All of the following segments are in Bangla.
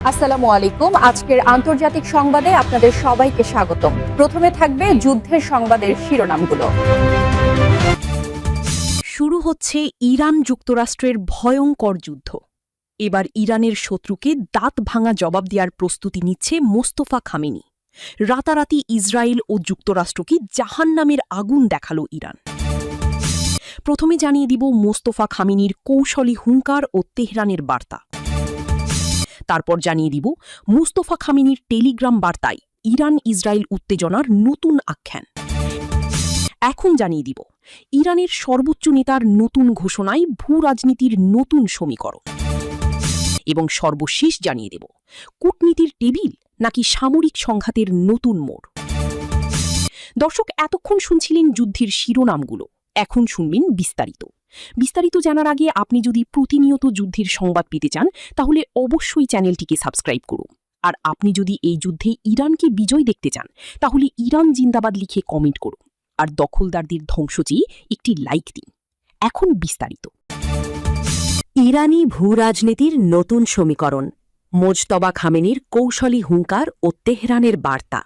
আসসালামু আলাইকুম। আজকের আন্তর্জাতিক সংবাদে আপনাদের সবাইকে স্বাগতম। প্রথমে থাকবে যুদ্ধের সংবাদের শিরোনামগুলো। শুরু হচ্ছে ইরান যুক্তরাষ্ট্রের ভয়ঙ্কর যুদ্ধ। এবার ইরানের শত্রুকে দাঁত ভাঙা জবাব দেওয়ার প্রস্তুতি নিচ্ছে মোস্তফা খামেনি। রাতারাতি ইসরায়েল ও যুক্তরাষ্ট্রকে জাহান্নামের আগুন দেখালো ইরান। প্রথমে জানিয়ে দিব মোস্তফা খামেনির কৌশলী হুঙ্কার ও তেহরানের বার্তা। তারপর জানিয়ে দিব মোস্তফা খামেনির টেলিগ্রাম বার্তায় ইরান ইসরায়েল উত্তেজনার নতুন আখ্যান। এখন জানিয়ে দিব ইরানের সর্বোচ্চ নেতার নতুন ঘোষণায় ভূ রাজনীতির নতুন সমীকরণ। এবং সর্বশেষ জানিয়ে দেব কূটনীতির টেবিল নাকি সামরিক সংঘাতের নতুন মোড়। দর্শক, এতক্ষণ শুনছিলেন যুদ্ধের শিরোনামগুলো, এখন শুনবেন বিস্তারিত। বিস্তারিত জানার আগে আপনি যদি প্রতিনিয়ত যুদ্ধের সংবাদ পেতে চান তাহলে অবশ্যই চ্যানেলটিকে সাবস্ক্রাইব করুন। আর আপনি যদি এই যুদ্ধে ইরানকে বিজয় দেখতে চান তাহলে ইরান জিন্দাবাদ লিখে কমেন্ট করুন। আর দখলদারদের ধ্বংস চেয়ে একটি লাইক দিন। এখন বিস্তারিত। ইরানি ভূ রাজনীতির নতুন সমীকরণ, মোজতবা খামেনির কৌশলী হুঙ্কার ও তেহরানের বার্তা।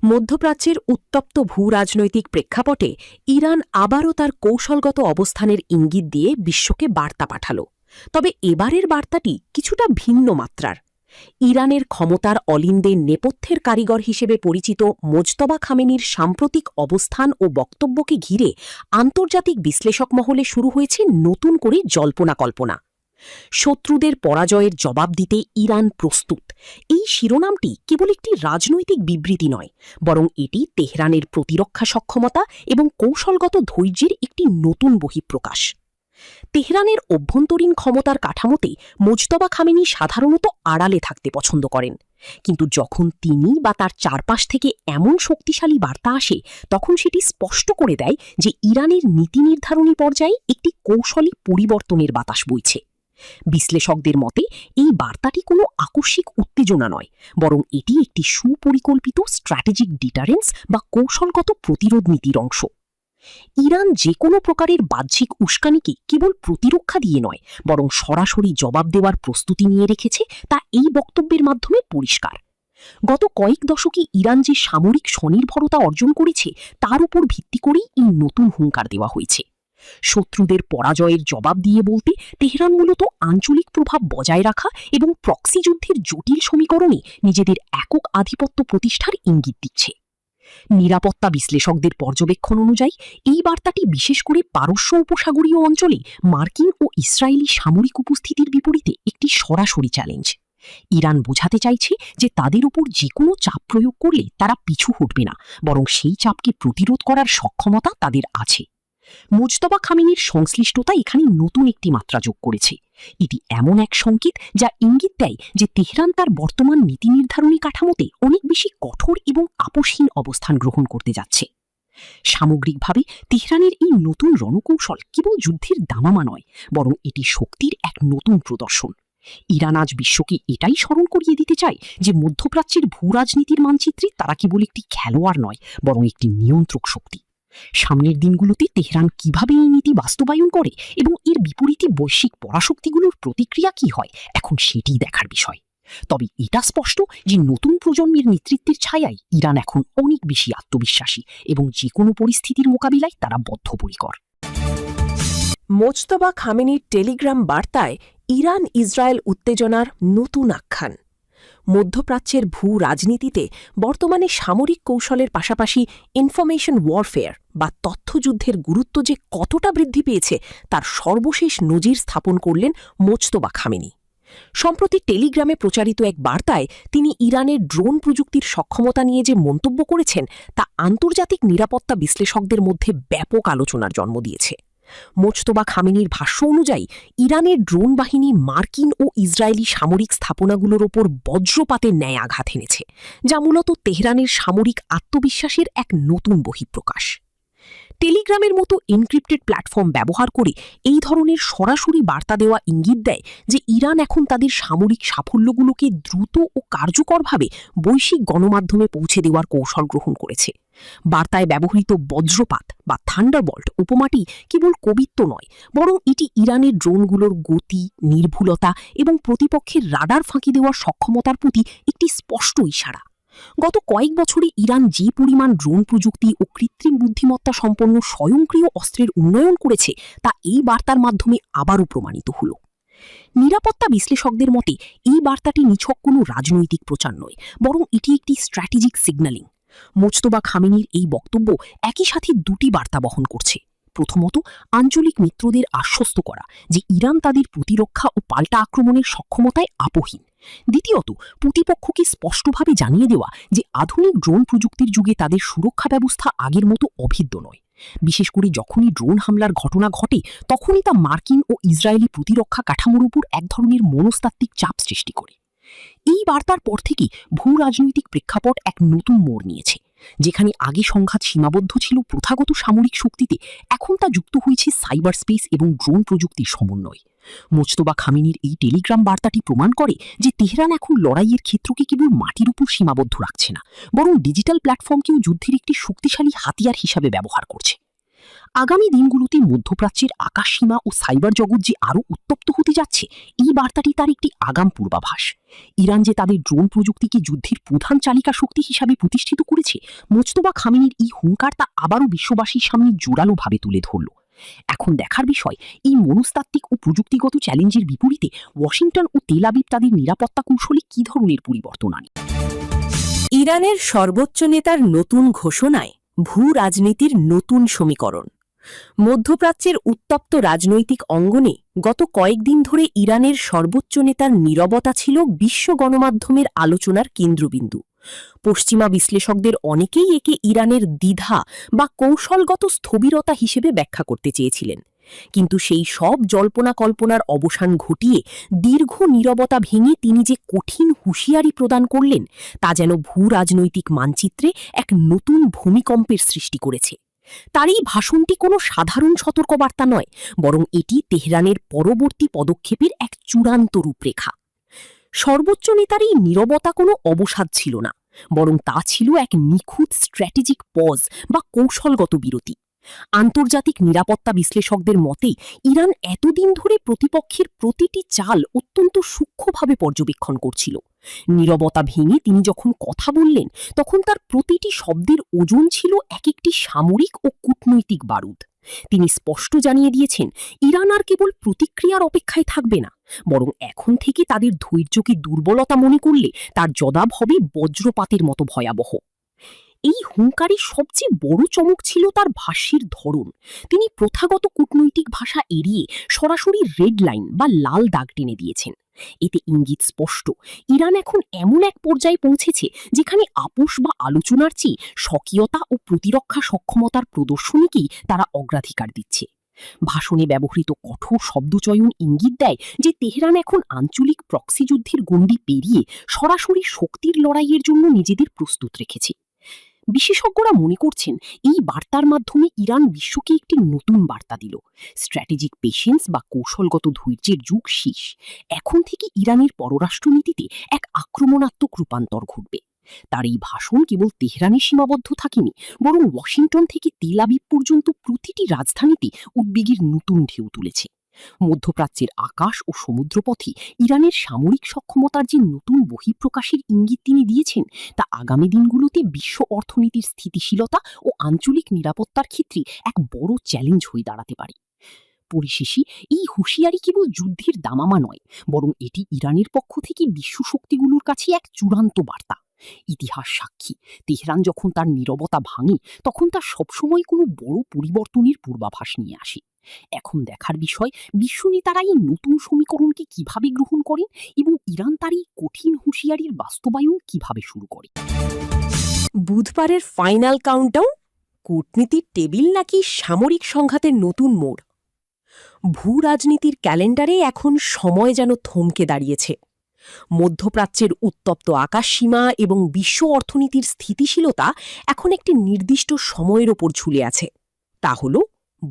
মধ্যপ্রাচ্যের উত্তপ্ত ভূ রাজনৈতিক প্রেক্ষাপটে ইরান আবারও তার কৌশলগত অবস্থানের ইঙ্গিত দিয়ে বিশ্বকে বার্তা পাঠাল। তবে এবারের বার্তাটি কিছুটা ভিন্ন মাত্রার। ইরানের ক্ষমতার অলিন্দে নেপথ্যের কারিগর হিসেবে পরিচিত মোজতবা খামেনির সাম্প্রতিক অবস্থান ও বক্তব্যকে ঘিরে আন্তর্জাতিক বিশ্লেষক মহলে শুরু হয়েছে নতুন করে জল্পনা কল্পনা। শত্রুদের পরাজয়ের জবাব দিতে ইরান প্রস্তুত, এই শিরোনামটি কেবল একটি রাজনৈতিক বিবৃতি নয়, বরং এটি তেহরানের প্রতিরক্ষা সক্ষমতা এবং কৌশলগত ধৈর্যের একটি নতুন বহিঃপ্রকাশ। তেহরানের অভ্যন্তরীণ ক্ষমতার কাঠামোতে মোজতবা খামেনি সাধারণত আড়ালে থাকতে পছন্দ করেন, কিন্তু যখন তিনি বা তার চারপাশ থেকে এমন শক্তিশালী বার্তা আসে তখন সেটি স্পষ্ট করে দেয় যে ইরানের নীতি নির্ধারণী পর্যায়ে একটি কৌশলী পরিবর্তনের বাতাস বইছে। বিশ্লেষকদের মতে এই বার্তাটি কোনো আকস্মিক উত্তেজনা নয়, বরং এটি একটি সুপরিকল্পিত স্ট্র্যাটেজিক ডিটারেন্স বা কৌশলগত প্রতিরোধ নীতির অংশ। ইরান যে কোনো প্রকারের বাহ্যিক উস্কানিকে কেবল প্রতিরক্ষা দিয়ে নয়, বরং সরাসরি জবাব দেওয়ার প্রস্তুতি নিয়ে রেখেছে, তা এই বক্তব্যের মাধ্যমে পরিষ্কার। গত কয়েক দশকে ইরান যে সামরিক স্বনির্ভরতা অর্জন করেছে তার উপর ভিত্তি করেই এই নতুন হুঙ্কার দেওয়া হয়েছে। শত্রুদের পরাজয়ের জবাব দিয়ে বলতে তেহরান মূলত আঞ্চলিক প্রভাব বজায় রাখা এবং প্রক্সি যুদ্ধের জটিল সমীকরণে নিজেদের একক আধিপত্য প্রতিষ্ঠার ইঙ্গিত দিচ্ছে। নিরাপত্তা বিশ্লেষকদের পর্যবেক্ষণ অনুযায়ী এই বার্তাটি বিশেষ করে পারস্য উপসাগরীয় অঞ্চলে মার্কিন ও ইসরায়েলি সামরিক উপস্থিতির বিপরীতে একটি সরাসরি চ্যালেঞ্জ। ইরান বোঝাতে চাইছে যে তাদের উপর যে কোনো চাপ প্রয়োগ করলে তারা পিছু হটবে না, বরং সেই চাপকে প্রতিরোধ করার সক্ষমতা তাদের আছে। মোজতবা খামেনির সংশ্লিষ্টতা এখানে নতুন একটি মাত্রা যোগ করেছে। এটি এমন এক সংকেত যা ইঙ্গিত দেয় যে তেহরান তার বর্তমান নীতি নির্ধারণী কাঠামোতে অনেক বেশি কঠোর এবং আপোষহীন অবস্থান গ্রহণ করতে যাচ্ছে। সামগ্রিকভাবে তেহরানের এই নতুন রণকৌশল কেবল যুদ্ধের দামামা নয়, বরং এটি শক্তির এক নতুন প্রদর্শন। ইরান আজ বিশ্বকে এটাই স্মরণ করিয়ে দিতে চায় যে মধ্যপ্রাচ্যের ভূ রাজনীতির মানচিত্রে তারা কেবল একটি খেলোয়াড় নয়, বরং একটি নিয়ন্ত্রক শক্তি। সামনের দিনগুলোতে তেহরান কিভাবে এই নীতি বাস্তবায়ন করে এবং এর বিপরীতে বৈশ্বিক পরাশক্তিগুলোর প্রতিক্রিয়া কি হয়, এখন সেটি দেখার বিষয়। তবে এটা স্পষ্ট যে নতুন প্রজন্মের নেতৃত্বের ছায়ায় ইরান এখন অনেক বেশি আত্মবিশ্বাসী এবং যে কোনো পরিস্থিতির মোকাবিলায় তারা বদ্ধপরিকর। মোজতবা খামেনির টেলিগ্রাম বার্তায় ইরান ইসরায়েল উত্তেজনার নতুন আখ্যান। মধ্যপ্রাচ্যের ভূ রাজনীতিতে বর্তমানে সামরিক কৌশলের পাশাপাশি ইনফরমেশন ওয়ারফেয়ার বা তথ্যযুদ্ধের গুরুত্ব যে কতটা বৃদ্ধি পেয়েছে তার সর্বশেষ নজির স্থাপন করলেন মোজতবা খামেনি। সম্প্রতি টেলিগ্রামে প্রচারিত এক বার্তায় তিনি ইরানের ড্রোন প্রযুক্তির সক্ষমতা নিয়ে যে মন্তব্য করেছেন তা আন্তর্জাতিক নিরাপত্তা বিশ্লেষকদের মধ্যে ব্যাপক আলোচনার জন্ম দিয়েছে। মোজতবা খামেনির ভাষ্য অনুযায়ী ইরানের ড্রোন বাহিনী মার্কিন ও ইসরায়েলি সামরিক স্থাপনাগুলোর ওপর বজ্রপাতের ন্যায় আঘাত এনেছে, যা মূলত তেহরানের সামরিক আত্মবিশ্বাসের এক নতুন বহিঃপ্রকাশ। টেলিগ্রামের মতো এনক্রিপ্টেড প্ল্যাটফর্ম ব্যবহার করে এই ধরনের সরাসরি বার্তা দেওয়া ইঙ্গিত দেয় যে ইরান এখন তাদের সামরিক সাফল্যগুলোকে দ্রুত ও কার্যকরভাবে বৈশ্বিক গণমাধ্যমে পৌঁছে দেওয়ার কৌশল গ্রহণ করেছে, বার্তায় ব্যবহৃত বজ্রপাত বা থান্ডারবল্ট উপমাটি কেবল কবিত্ব নয়, বরং এটি ইরানের ড্রোনগুলোর গতি, নির্ভুলতা এবং প্রতিপক্ষের রাডার ফাঁকি দেওয়ার সক্ষমতার প্রতি একটি স্পষ্ট ইশারা। গত কয়েক বছরে ইরান যে পরিমাণ ড্রোন প্রযুক্তি ও কৃত্রিম বুদ্ধিমত্তা সম্পন্ন স্বয়ংক্রিয় অস্ত্রের উন্নয়ন করেছে তা এই বার্তার মাধ্যমে আবারও প্রমাণিত হল। নিরাপত্তা বিশ্লেষকদের মতে এই বার্তাটি নিছক কোনো রাজনৈতিক প্রচার নয়, বরং এটি একটি স্ট্র্যাটেজিক সিগন্যালিং। মোজতবা খামেনির এই বক্তব্য একই সাথে দুটি বার্তা বহন করছে। প্রথমত, আঞ্চলিক মিত্রদের আশ্বস্ত করা যে ইরান তাদের প্রতিরক্ষা ও পাল্টা আক্রমণের সক্ষমতায় আপোহীন। দ্বিতীয়ত, প্রতিপক্ষকে স্পষ্টভাবে জানিয়ে দেওয়া যে আধুনিক ড্রোন প্রযুক্তির যুগে তাদের সুরক্ষা ব্যবস্থা আগের মতো অভিন্ন নয়। বিশেষ করে যখনই ড্রোন হামলার ঘটনা ঘটে, তখনই তা মার্কিন ও ইসরায়েলি প্রতিরক্ষা কাঠামোর উপর এক ধরনের মনস্তাত্ত্বিক চাপ সৃষ্টি করে। এই বার্তার পর থেকে ভূ রাজনৈতিক প্রেক্ষাপট এক নতুন মোড় নিয়েছে। যেখানে আগে সংঘাত সীমাবদ্ধ ছিল প্রথাগত সামরিক শক্তিতে, এখন তা যুক্ত হয়েছে সাইবার স্পেস এবং ড্রোন প্রযুক্তির সমন্বয়। মোজতবা খামেনির এই টেলিগ্রাম বার্তাটি প্রমাণ করে যে তেহরান এখন লড়াইয়ের ক্ষেত্রকে কেবল মাটির উপর সীমাবদ্ধ রাখছে না, বরং ডিজিটাল প্ল্যাটফর্মকেও যুদ্ধের একটি শক্তিশালী হাতিয়ার হিসাবে ব্যবহার করছে। আগামী দিনগুলোতে মধ্যপ্রাচ্যের আকাশসীমা ও সাইবার জগৎ যে আরও উত্তপ্ত হতে যাচ্ছে, এই বার্তাটি তার একটি আগাম পূর্বাভাস। ইরান যে তাদের ড্রোন প্রযুক্তিকে যুদ্ধের প্রধান চালিকা শক্তি হিসাবে প্রতিষ্ঠিত করেছে, মোজতবা খামেনির এই হুঙ্কার তা আবারও বিশ্ববাসীর সামনে জোরালোভাবে তুলে ধরল। এখন দেখার বিষয়, এই মনস্তাত্ত্বিক ও প্রযুক্তিগত চ্যালেঞ্জের বিপরীতে ওয়াশিংটন ও তেল আবিব তাদের নিরাপত্তা কৌশলে কী ধরনের পরিবর্তন আনে। ইরানের সর্বোচ্চ নেতার নতুন ঘোষণায় ভূ রাজনীতির নতুন সমীকরণ। মধ্যপ্রাচ্যের উত্তপ্ত রাজনৈতিক অঙ্গনে গত কয়েকদিন ধরে ইরানের সর্বোচ্চ নেতার নীরবতা ছিল বিশ্ব গণমাধ্যমের আলোচনার কেন্দ্রবিন্দু। পশ্চিমা বিশ্লেষকদের অনেকেই একে ইরানের দ্বিধা বা কৌশলগত স্থবিরতা হিসেবে ব্যাখ্যা করতে চেয়েছিলেন। কিন্তু সেই সব জল্পনা কল্পনার অবসান ঘটিয়ে দীর্ঘ নীরবতা ভেঙে তিনি যে কঠিন হুঁশিয়ারি প্রদান করলেন, তা যেন ভূ রাজনৈতিক মানচিত্রে এক নতুন ভূমিকম্পের সৃষ্টি করেছে। তার এই ভাষণটি কোনো সাধারণ সতর্কবার্তা নয়, বরং এটি তেহরানের পরবর্তী পদক্ষেপের এক চূড়ান্ত রূপরেখা। সর্বোচ্চ নেতার এই নীরবতা কোনো অবসাদ ছিল না, বরং তা ছিল এক নিখুঁত স্ট্র্যাটেজিক পজ বা কৌশলগত বিরতি। আন্তর্জাতিক নিরাপত্তা বিশ্লেষকদের মতে ইরান এতদিন ধরে প্রতিপক্ষের প্রতিটি চাল অত্যন্ত সূক্ষ্মভাবে পর্যবেক্ষণ করছিল। নীরবতা ভেঙে তিনি যখন কথা বললেন, তখন তার প্রতিটি শব্দের ওজন ছিল এক একটি সামরিক ও কূটনৈতিক বারুদ। তিনি স্পষ্ট জানিয়ে দিয়েছেন, ইরান আর কেবল প্রতিক্রিয়ার অপেক্ষায় থাকবে না, বরং এখন থেকে তাদের ধৈর্যকে দুর্বলতা মনে করলে তার জবাব হবে বজ্রপাতের মতো ভয়াবহ। এই হুঙ্কারে সবচেয়ে বড় চমক ছিল তার ভাষ্যের ধরন। তিনি প্রথাগত কূটনৈতিক ভাষা এড়িয়ে সরাসরি রেড লাইন বা লাল দাগ টেনে দিয়েছেন। এতে ইঙ্গিত স্পষ্ট, ইরান এখন এমন এক পর্যায়ে পৌঁছেছে যেখানে আপোষ বা আলোচনার চেয়ে স্বকীয়তা ও প্রতিরক্ষা সক্ষমতার প্রদর্শনীকেই তারা অগ্রাধিকার দিচ্ছে। ভাষণে ব্যবহৃত কঠোর শব্দচয়ন ইঙ্গিত দেয় যে তেহরান এখন আঞ্চলিক প্রক্সি যুদ্ধের গণ্ডি পেরিয়ে সরাসরি শক্তির লড়াইয়ের জন্য নিজেদের প্রস্তুত রেখেছে। বিশেষজ্ঞরা মনে করছেন, এই বার্তার মাধ্যমে ইরান বিশ্বকে একটি নতুন বার্তা দিল। স্ট্র্যাটেজিক পেশেন্স বা কৌশলগত ধৈর্যের যুগ শেষ। এখন থেকে ইরানের পররাষ্ট্রনীতিতে এক আক্রমণাত্মক রূপান্তর ঘটবে। তার এই ভাষণ কেবল তেহরানে সীমাবদ্ধ থাকেনি, বরং ওয়াশিংটন থেকে তেল আবিব পর্যন্ত প্রতিটি রাজধানীতে উদ্বেগের নতুন ঢেউ তুলেছে। মধ্যপ্রাচ্যের আকাশ ও সমুদ্রপথে ইরানের সামরিক সক্ষমতার যে নতুন বহিঃপ্রকাশের ইঙ্গিত তিনি দিয়েছেন, তা আগামী দিনগুলোতে বিশ্ব অর্থনীতির স্থিতিশীলতা ও আঞ্চলিক নিরাপত্তার ক্ষেত্রে এক বড় চ্যালেঞ্জ হয়ে দাঁড়াতে পারে। পরিশেষে এই হুঁশিয়ারি কেবল যুদ্ধের দামামা নয়, বরং এটি ইরানের পক্ষ থেকে বিশ্ব শক্তিগুলোর কাছে এক চূড়ান্ত বার্তা। ইতিহাস সাক্ষী, তেহরান যখন তার নীরবতা ভাঙে, তখন তা সবসময় কোনো বড় পরিবর্তনের পূর্বাভাস নিয়ে আসে। এখন দেখার বিষয়, বিশ্ব নেতারা এই নতুন সমীকরণকে কিভাবে গ্রহণ করেন এবং ইরান তার এই কঠিন হুঁশিয়ারির বাস্তবায়ন কিভাবে শুরু করে। বুধবারের ফাইনাল কাউন্টডাউন, কূটনীতির টেবিল নাকি সামরিক সংঘাতের নতুন মোড়। ভূ রাজনীতির ক্যালেন্ডারে এখন সময় যেন থমকে দাঁড়িয়েছে। মধ্যপ্রাচ্যের উত্তপ্ত আকাশসীমা এবং বিশ্ব অর্থনীতির স্থিতিশীলতা এখন একটি নির্দিষ্ট সময়ের ওপর ঝুলে আছে। তা হল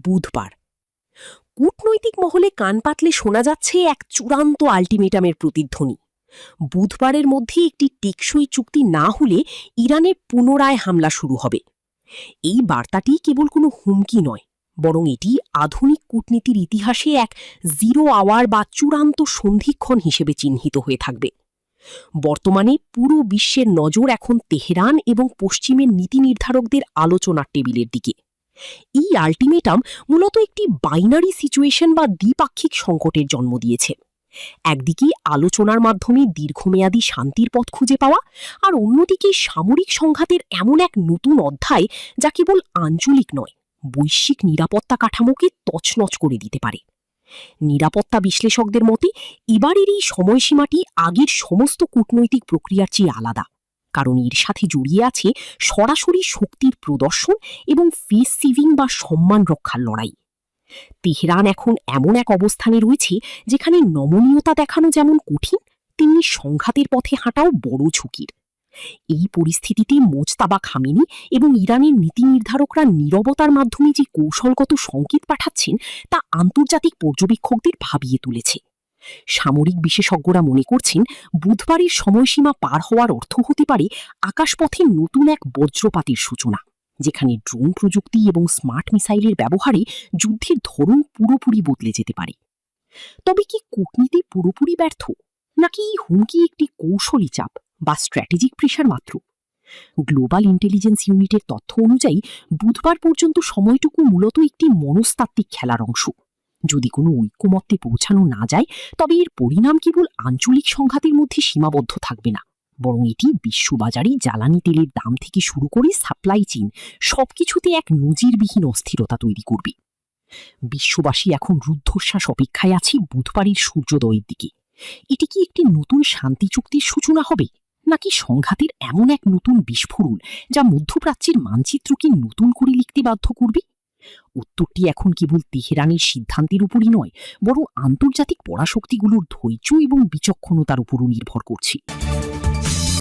বুধবার। কূটনৈতিক মহলে কান পাতলে শোনা যাচ্ছে এক চূড়ান্ত আল্টিমেটামের প্রতিধ্বনি। বুধবারের মধ্যে একটি টেকসই চুক্তি না হলে ইরানে পুনরায় হামলা শুরু হবে। এই বার্তাটি কেবল কোনো হুমকি নয়, বরং এটি আধুনিক কূটনীতির ইতিহাসে এক 0 আওয়ার বা চূড়ান্ত সন্ধিক্ষণ হিসেবে চিহ্নিত হয়ে থাকবে। বর্তমানে পুরো বিশ্বের নজর এখন তেহরান এবং পশ্চিমের নীতি নির্ধারকদের আলোচনার টেবিলের দিকে। এই আল্টিমেটাম মূলত একটি বাইনারি সিচুয়েশন বা দ্বিপাক্ষিক সংকটের জন্ম দিয়েছে। একদিকে আলোচনার মাধ্যমে দীর্ঘমেয়াদী শান্তির পথ খুঁজে পাওয়া, আর অন্যদিকে সামরিক সংঘাতের এমন এক নতুন অধ্যায় যা কেবল আঞ্চলিক নয়, বৈশ্বিক নিরাপত্তা কাঠামোকে তছনছ করে দিতে পারে। নিরাপত্তা বিশ্লেষকদের মতে এবারের এই সময়সীমাটি আগের সমস্ত কূটনৈতিক প্রক্রিয়ার চেয়ে আলাদা, কারণ এর সাথে জড়িয়ে আছে সরাসরি শক্তির প্রদর্শন এবং ফেস সিভিং বা সম্মান রক্ষার লড়াই। তেহরান এখন এমন এক অবস্থানে রয়েছে যেখানে নমনীয়তা দেখানো যেমন কঠিন, তেমনি সংঘাতের পথে হাঁটাও বড় ঝুঁকির। এই পরিস্থিতিতে মোজতাবা খামেনি এবং ইরানের নীতি নির্ধারকরা নীরবতার মাধ্যমে যে কৌশলগত সংকেত পাঠাচ্ছেন তা আন্তর্জাতিক পর্যবেক্ষকদের ভাবিয়ে তুলেছে। সামরিক বিশেষজ্ঞরা মনে করছেন বুধবারের সময়সীমা পার হওয়ার অর্থ হতে পারে আকাশপথে নতুন এক বজ্রপাতের সূচনা, যেখানে ড্রোন প্রযুক্তি এবং স্মার্ট মিসাইলের ব্যবহারে যুদ্ধের ধরন পুরোপুরি বদলে যেতে পারে। তবে কি কূটনীতি পুরোপুরি ব্যর্থ, নাকি এই হুমকি একটি কৌশলী চাপ বা স্ট্র্যাটেজিক প্রেশার মাত্র? গ্লোবাল ইন্টেলিজেন্স ইউনিটের তথ্য অনুযায়ী বুধবার পর্যন্ত সময়টুকু মূলত একটি মনস্তাত্ত্বিক খেলার অংশ। যদি কোনো ঐক্যমত্যে পৌঁছানো না যায়, তবে এর পরিণাম কেবল আঞ্চলিক সংঘাতের মধ্যে সীমাবদ্ধ থাকবে না, বরং এটি বিশ্ববাজারে জ্বালানি তেলের দাম থেকে শুরু করে সাপ্লাই চেইন সবকিছুতে এক নজিরবিহীন অস্থিরতা তৈরি করবে। বিশ্ববাসী এখন রুদ্ধশ্বাস অপেক্ষায় আছে বুধবারের সূর্যোদয়ের দিকে। এটি কি একটি নতুন শান্তি চুক্তির সূচনা হবে, নাকি সংঘাতের এমন এক নতুন বিস্ফোরণ যা মধ্যপ্রাচ্যের মানচিত্রকে নতুন করে লিখতে বাধ্য করবে? উত্তরটি এখন কেবল তেহরানের সিদ্ধান্তের উপরই নয়, বরং আন্তর্জাতিক পরাশক্তিগুলোর ধৈর্য এবং বিচক্ষণতার উপরও নির্ভর করছে।